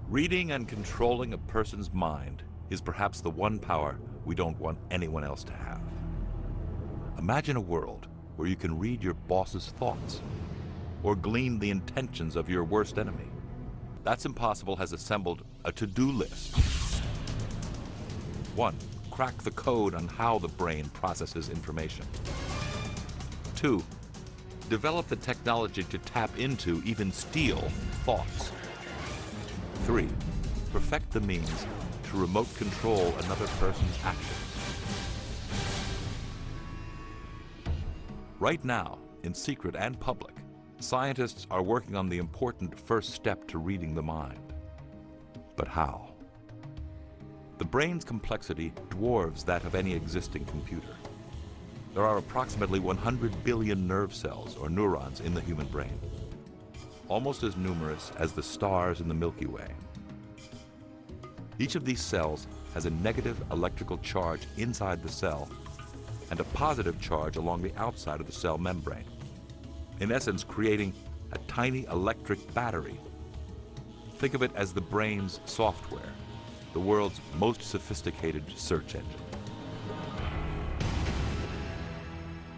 Reading and controlling a person's mind is perhaps the one power we don't want anyone else to have. Imagine a world where you can read your boss's thoughts or glean the intentions of your worst enemy. That's Impossible has assembled a to-do list. 1. Crack the code on how the brain processes information. 2. Develop the technology to tap into, even steal, thoughts. 3. Perfect the means to remote control another person's actions. Right now, in secret and public, scientists are working on the important first step to reading the mind. But how? The brain's complexity dwarfs that of any existing computer. There are approximately 100 billion nerve cells, or neurons, in the human brain, almost as numerous as the stars in the Milky Way. Each of these cells has a negative electrical charge inside the cell and a positive charge along the outside of the cell membrane, in essence creating a tiny electric battery. Think of it as the brain's software, the world's most sophisticated search engine.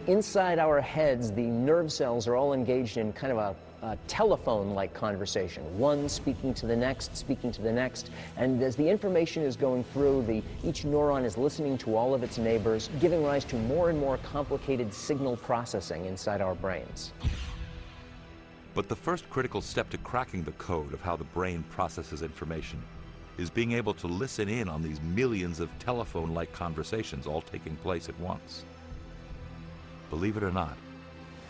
Inside our heads, the nerve cells are all engaged in kind of a telephone-like conversation, one speaking to the next, and as the information is going through, each neuron is listening to all of its neighbors, giving rise to more and more complicated signal processing inside our brains. But the first critical step to cracking the code of how the brain processes information is being able to listen in on these millions of telephone-like conversations all taking place at once. Believe it or not,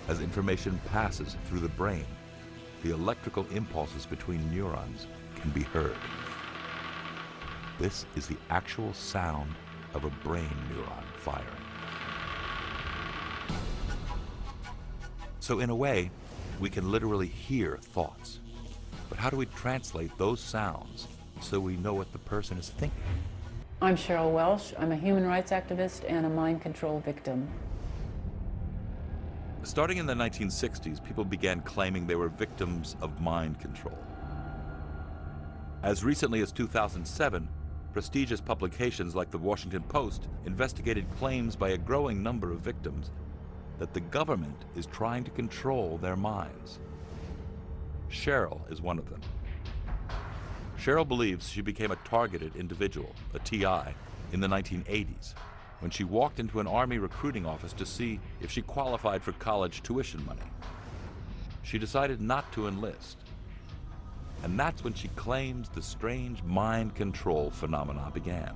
as information passes through the brain, the electrical impulses between neurons can be heard. This is the actual sound of a brain neuron firing. So in a way, we can literally hear thoughts. But how do we translate those sounds so we know what the person is thinking? I'm Cheryl Welsh. I'm a human rights activist and a mind control victim. Starting in the 1960s, people began claiming they were victims of mind control. As recently as 2007, prestigious publications like the Washington Post investigated claims by a growing number of victims that the government is trying to control their minds. Cheryl is one of them. Cheryl believes she became a targeted individual, a TI, in the 1980s. When she walked into an Army recruiting office to see if she qualified for college tuition money. She decided not to enlist. And that's when she claims the strange mind control phenomena began.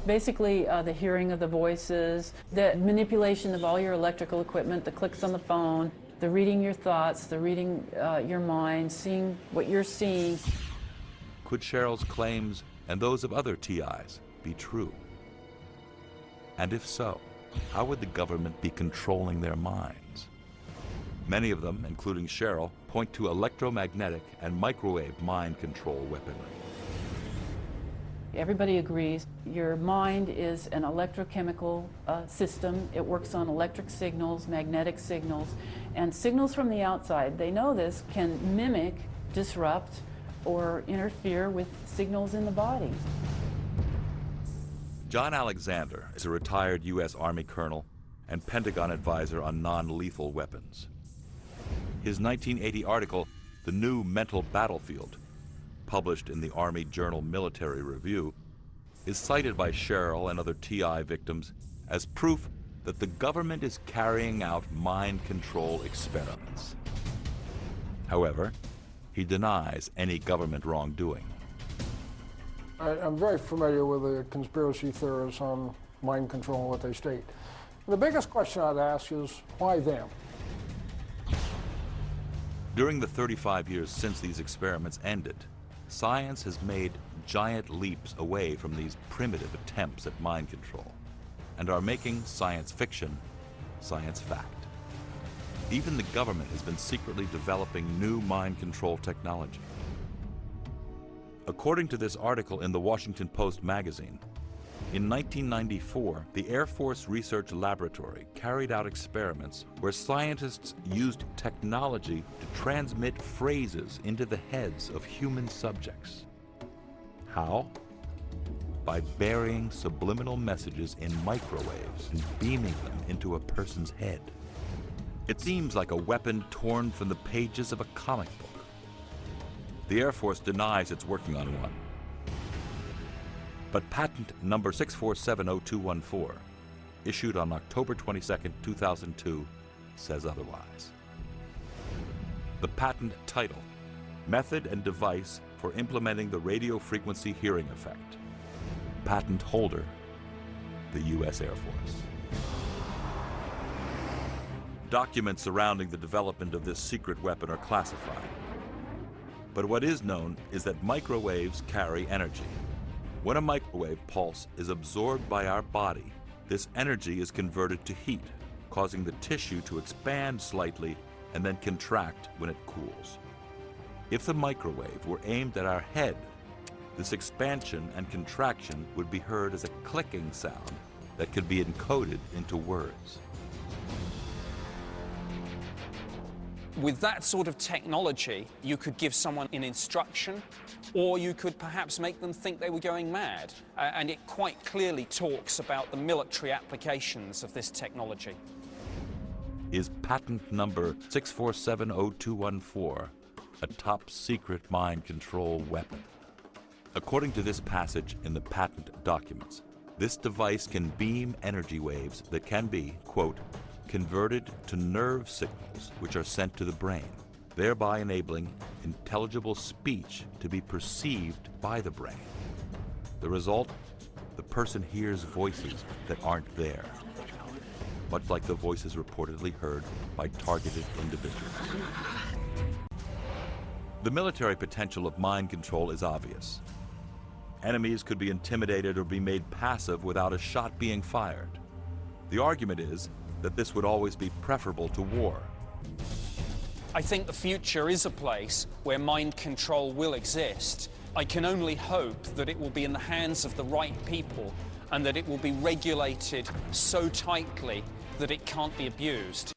Basically, the hearing of the voices, the manipulation of all your electrical equipment, the clicks on the phone, the reading your thoughts, the reading your mind, seeing what you're seeing. Could Cheryl's claims and those of other TIs be true? And if so, how would the government be controlling their minds? Many of them, including Cheryl, point to electromagnetic and microwave mind control weaponry. Everybody agrees your mind is an electrochemical system. It works on electric signals, magnetic signals, and signals from the outside. They know this can mimic, disrupt, or interfere with signals in the body. John Alexander is a retired U.S. Army colonel and Pentagon advisor on non-lethal weapons. His 1980 article, The New Mental Battlefield, published in the Army Journal Military Review, is cited by Cheryl and other TI victims as proof that the government is carrying out mind control experiments. However, he denies any government wrongdoing. I'm very familiar with the conspiracy theorists on mind control and what they state. The biggest question I'd ask is, why them? During the 35 years since these experiments ended, science has made giant leaps away from these primitive attempts at mind control and are making science fiction science fact. Even the government has been secretly developing new mind control technology. According to this article in the Washington Post magazine, In 1994, the Air Force Research Laboratory carried out experiments where scientists used technology to transmit phrases into the heads of human subjects. How? By burying subliminal messages in microwaves and beaming them into a person's head. It seems like a weapon torn from the pages of a comic book. The Air Force denies it's working on one. But patent number 6470214, issued on October 22, 2002, says otherwise. The patent title, Method and Device for Implementing the Radio Frequency Hearing Effect. Patent holder, the U.S. Air Force. Documents surrounding the development of this secret weapon are classified. But what is known is that microwaves carry energy. When a microwave pulse is absorbed by our body, this energy is converted to heat, causing the tissue to expand slightly and then contract when it cools. If the microwave were aimed at our head, this expansion and contraction would be heard as a clicking sound that could be encoded into words. With that sort of technology, you could give someone an instruction, or you could perhaps make them think they were going mad. And it quite clearly talks about the military applications of this technology. Is patent number 6470214 a top secret mind control weapon? According to this passage in the patent documents, this device can beam energy waves that can be, quote, converted to nerve signals which are sent to the brain, thereby enabling intelligible speech to be perceived by the brain. The result? The person hears voices that aren't there, much like the voices reportedly heard by targeted individuals. The military potential of mind control is obvious. Enemies could be intimidated or be made passive without a shot being fired. The argument is that this would always be preferable to war. I think the future is a place where mind control will exist. I can only hope that it will be in the hands of the right people and that it will be regulated so tightly that it can't be abused.